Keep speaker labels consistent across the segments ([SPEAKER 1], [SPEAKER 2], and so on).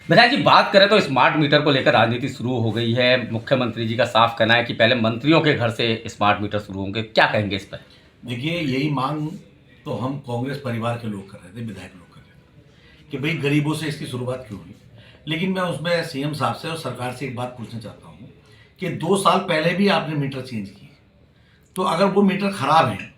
[SPEAKER 1] विधायक जी, बात करें तो स्मार्ट मीटर को लेकर राजनीति शुरू हो गई है। मुख्यमंत्री जी का साफ कहना है कि पहले मंत्रियों के घर से स्मार्ट मीटर शुरू होंगे। क्या कहेंगे इस पर?
[SPEAKER 2] देखिए, यही मांग तो हम कांग्रेस परिवार के लोग कर रहे थे, विधायक लोग कर रहे थे कि भाई गरीबों से इसकी शुरुआत क्यों हुई। लेकिन मैं उसमें सीएम साहब से और सरकार से एक बात पूछना चाहता हूँ कि 2 साल पहले भी आपने मीटर चेंज किए, तो अगर वो मीटर खराब हैं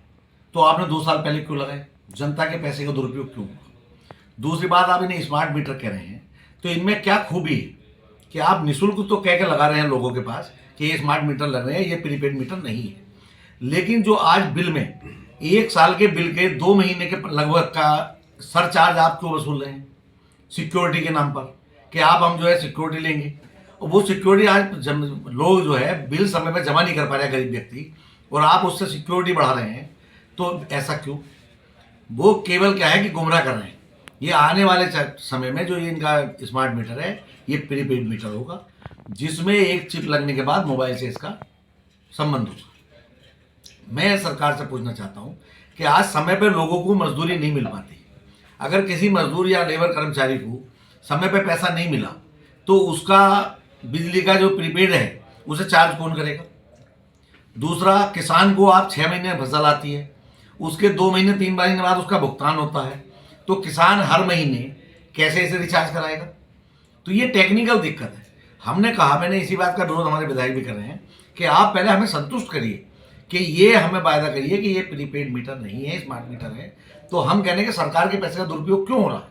[SPEAKER 2] तो आपने 2 साल पहले क्यों लगाए? जनता के पैसे का दुरुपयोग क्यों हुआ? दूसरी बात, आप इन्हें स्मार्ट मीटर कह रहे हैं, तो इनमें क्या खूबी है कि आप निःशुल्क तो कह के लगा रहे हैं लोगों के पास कि ये स्मार्ट मीटर लग रहे हैं, ये प्रीपेड मीटर नहीं है। लेकिन जो आज बिल में 1 साल के बिल के 2 महीने के लगभग का सरचार्ज आप क्यों वसूल रहे हैं सिक्योरिटी के नाम पर, कि आप हम जो है सिक्योरिटी लेंगे, और वो सिक्योरिटी आज लोग जो है बिल समय पर जमा नहीं कर पा रहे, गरीब व्यक्ति, और आप उससे सिक्योरिटी बढ़ा रहे हैं, तो ऐसा क्यों? वो केवल क्या है कि गुमराह कर रहे हैं। ये आने वाले समय में जो ये इनका स्मार्ट मीटर है, ये प्रीपेड मीटर होगा, जिसमें एक चिप लगने के बाद मोबाइल से इसका संबंध होगा। मैं सरकार से पूछना चाहता हूं कि आज समय पर लोगों को मजदूरी नहीं मिल पाती। अगर किसी मजदूर या लेबर कर्मचारी को समय पर पैसा नहीं मिला, तो उसका बिजली का जो प्रीपेड है उसे चार्ज कौन करेगा? दूसरा, किसान को आप 6 महीने फसल आती है, उसके 2 महीने 3 महीने बाद उसका भुगतान होता है, तो किसान हर महीने कैसे इसे रिचार्ज कराएगा? तो ये टेक्निकल दिक्कत है। हमने कहा, मैंने इसी बात का विरोध हमारे विधायक भी कर रहे हैं कि आप पहले हमें संतुष्ट करिए कि ये हमें वायदा करिए कि ये प्रीपेड मीटर नहीं है, स्मार्ट मीटर है, तो हम कहने कि सरकार के पैसे का दुरुपयोग क्यों हो रहा है,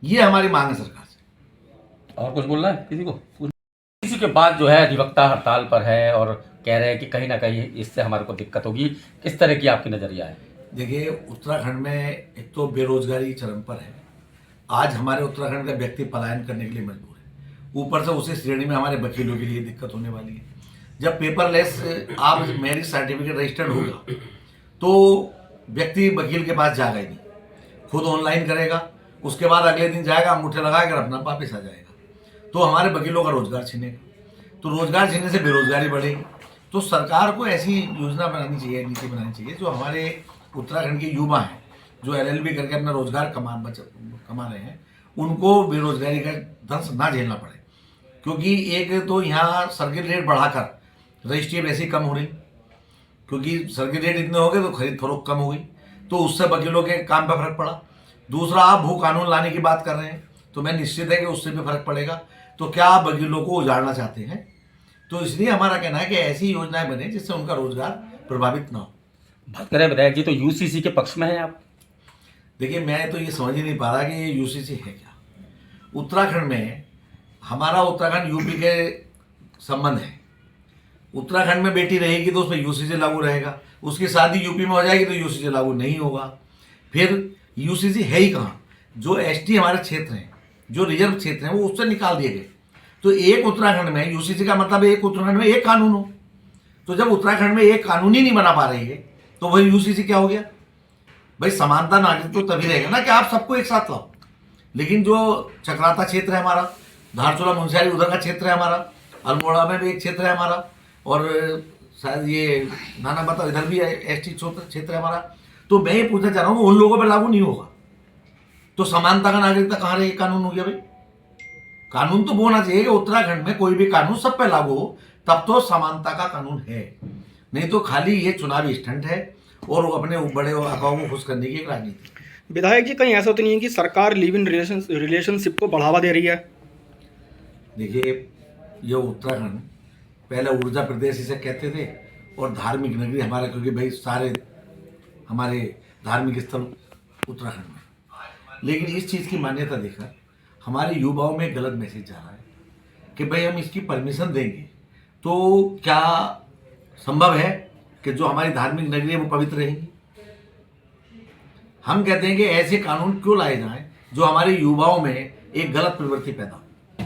[SPEAKER 2] ये हमारी मांग है सरकार से।
[SPEAKER 1] और कुछ बोलना है किसी को? इसी के बाद जो है अधिवक्ता हड़ताल पर है और कह रहे हैं कि कहीं ना कहीं इससे हमारे को दिक्कत होगी। किस तरह की आपकी नजरिया है?
[SPEAKER 2] देखिए, उत्तराखंड में एक तो बेरोजगारी चरम पर है। आज हमारे उत्तराखंड का व्यक्ति पलायन करने के लिए मजबूर है, ऊपर से उसी श्रेणी में हमारे वकीलों के लिए दिक्कत होने वाली है। जब पेपरलेस आप मैरिज सर्टिफिकेट रजिस्टर्ड होगा, तो व्यक्ति वकील के पास जाएगा ही नहीं, खुद ऑनलाइन करेगा, उसके बाद अगले दिन जाएगा, अंगूठे लगाकर अपना वापस आ जाएगा, तो हमारे वकीलों का रोजगार छीनेगा। तो रोजगार छीनने से बेरोजगारी बढ़ेगी। तो सरकार को ऐसी योजना बनानी चाहिए, नीति बनानी चाहिए, जो हमारे उत्तराखंड के युवा हैं जो एलएलबी करके अपना रोजगार कमा रहे हैं, उनको बेरोजगारी का दंश ना झेलना पड़े। क्योंकि एक तो यहाँ सर्किट रेट बढ़ाकर रजिस्ट्री वैसे ही कम हो रही, क्योंकि सर्किट रेट इतने हो गए तो खरीद फरोख्त कम हो गई, तो उससे वकीलों के काम पर फर्क पड़ा। दूसरा, आप भू कानून लाने की बात कर रहे हैं, तो मैं निश्चित है कि उससे भी फर्क पड़ेगा। तो क्या आप वकीलों को उजाड़ना चाहते हैं? तो इसलिए हमारा कहना है कि ऐसी योजनाएं बने जिससे उनका रोजगार प्रभावित ना हो।
[SPEAKER 1] बात करें विधायक जी, तो यूसीसी के पक्ष में है आप?
[SPEAKER 2] देखिए, मैं तो ये समझ ही नहीं पा रहा कि ये यूसीसी है क्या। उत्तराखंड में हमारा उत्तराखंड यूपी के संबंध है। उत्तराखंड में बेटी रहेगी तो उसमें यूसीसी लागू रहेगा, उसकी शादी यूपी में हो जाएगी तो यूसीसी लागू नहीं होगा। फिर यूसीसी है ही कहाँ? जो एसटी हमारे क्षेत्र हैं, जो रिजर्व क्षेत्र हैं, वो उससे निकाल दिए गए। तो एक उत्तराखंड में यूसीसी का मतलब एक उत्तराखंड में एक कानून हो। तो जब उत्तराखंड में एक कानून ही नहीं बना पा रही है, तो वही यूसीसी क्या हो गया? भाई, समानता नागरिक तो तभी रहेगा ना कि आप सबको एक साथ लाओ। लेकिन जो चक्राता क्षेत्र है हमारा, धारचूला मुंशियारी उधर का क्षेत्र है हमारा, अल्मोड़ा में भी एक क्षेत्र है हमारा, और शायद ये नाना बता इधर भी एसटी क्षेत्र है हमारा। तो मैं ये पूछना चाह रहा हूँ, उन लोगों पर लागू नहीं होगा तो समानता का नागरिकता कहाँ रही? कानून हो गया भाई। कानून तो वो होना चाहिए कि उत्तराखंड में कोई भी कानून सब पे लागू हो, तब तो समानता का कानून है। नहीं तो खाली ये चुनावी स्टंट है और वो अपने बड़े अकाओं को खुश करने की एक राजनीति।
[SPEAKER 3] विधायक जी, कहीं ऐसा तो नहीं है कि सरकार लिव इन रिलेशनशिप को बढ़ावा दे रही है?
[SPEAKER 2] देखिए, ये उत्तराखंड पहले ऊर्जा प्रदेश इसे कहते थे और धार्मिक नगरी हमारा, क्योंकि भाई सारे हमारे धार्मिक स्थल उत्तराखंड में। लेकिन इस चीज़ की मान्यता देकर हमारे युवाओं में गलत मैसेज जा रहा है कि भाई हम इसकी परमिशन देंगे तो क्या संभव है कि जो हमारी धार्मिक नगरी है वो पवित्र रहेंगी? हम कहते हैं कि ऐसे कानून क्यों लाए जाएं जो हमारे युवाओं में एक गलत प्रवृत्ति पैदा हो।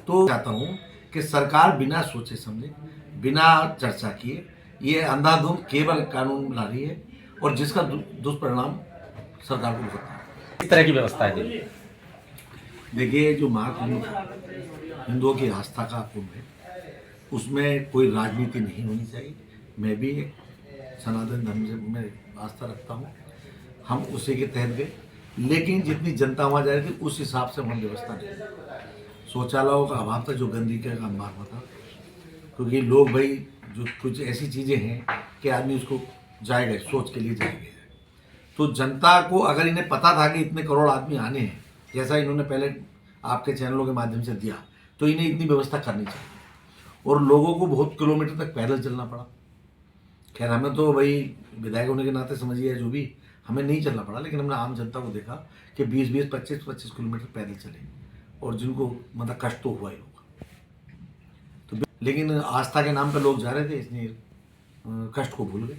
[SPEAKER 2] तो चाहता हूं कि सरकार बिना सोचे समझे, बिना चर्चा किए ये अंधाधुंध केवल कानून ला रही है, और जिसका दुष्परिणाम सरकार को भुगतना है।
[SPEAKER 1] इस तरह की व्यवस्था है।
[SPEAKER 2] देखिए, जो महाकुंभ हिंदुओं की आस्था का कुंभ है, उसमें कोई राजनीति नहीं होनी चाहिए। मैं भी एक सनातन धर्म से मैं आस्था रखता हूँ, हम उसी के तहत गए। लेकिन जितनी जनता वहाँ जा रही थी उस हिसाब से वहाँ व्यवस्था नहीं। शौचालयों का अभाव था, जो गंदगी का अंबार हुआ था, क्योंकि लोग भाई जो कुछ ऐसी चीज़ें हैं कि आदमी उसको जाएगा, सोच के लिए जाएगा। तो जनता को अगर इन्हें पता था कि इतने करोड़ आदमी आने हैं, जैसा इन्होंने पहले आपके चैनलों के माध्यम से दिया, तो इन्हें इतनी व्यवस्था करनी चाहिए। और लोगों को बहुत किलोमीटर तक पैदल चलना पड़ा। खैर हमें तो भाई विधायक होने के नाते समझिए, जो भी हमें नहीं चलना पड़ा, लेकिन हमने आम जनता को देखा कि 20-20, 25-25 किलोमीटर पैदल चले, और जिनको मतलब कष्ट तो हुआ ही होगा। तो लेकिन आस्था के नाम पर लोग जा रहे थे, इसलिए कष्ट को भूल गए।